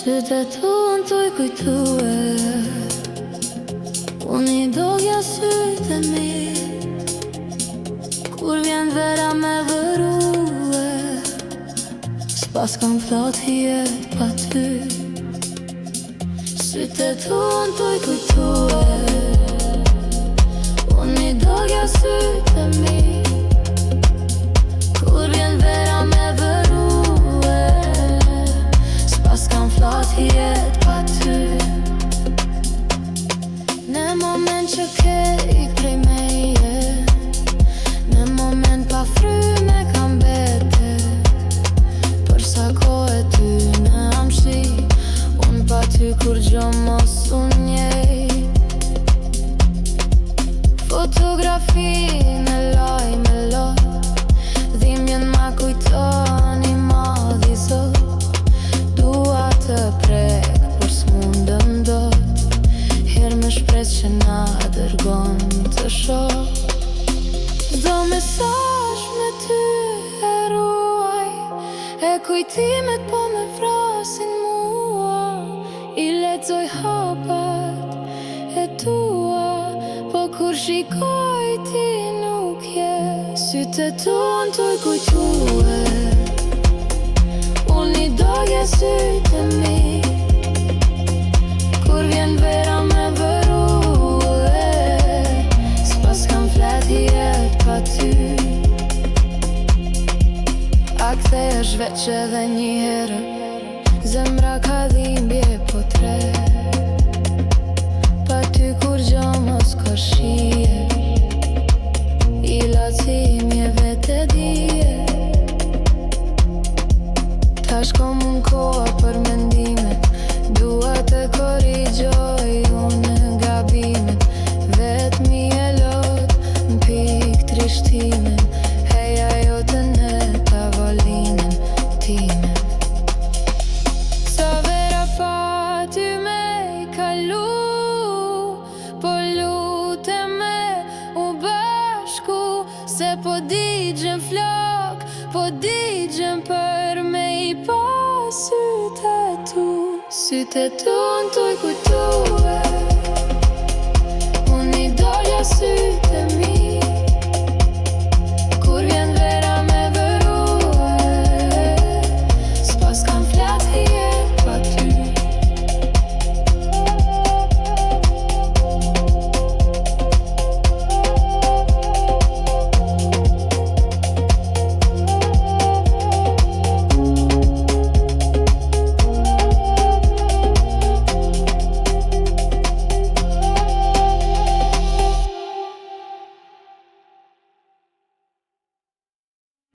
Sytë tunë t'u i kujtue, unë I dogja sytë mi, kur vjen vera me vërue, s'pas kam flot jetë pa ty. Sytë tunë t'u I kujtue, unë I dogja sytë mi, kur vjen vera me vërue, s'pas kam flot jetë pa ty. Në moment që ke I prej meje, në moment pa fryme kam bete, përsa kohë ty në amshi, unë pa ty kur gjo mos unë njej. Fotografi me lot, dhimbjen ma kujton I madhi zot, dua të prek, por s'mundëm dot, her më shpres që na dërgon të shoh. Çdo mesazh me ty e ruaj, e kujtimet po me vrasin mua, I lexoj hapat e tua, po kur shikoj ti nuk je. Sytë tunë t'u I kujtue, unë I dogja sytë mi, kur vjen vera me vërue, s'pas kam flet jetë pa ty. A kthehesh veç edhe një herë, zemra ka dhimbje po tre, pa ty kur gjo mos ka shije, I lacimje vete dije. Tash kom unë koha për mendimet, dua të korrigjoj unë gabimet, vetmi e lot në pik trishtimin, heja jote në tavolinën time. Sa vera pa ty me I kalu, po lutem me u bashku, se po digjem flok, po digjem për me I pa sytë tu. Sytë tunë t'u I kujtue, unë I dogja sytë mi,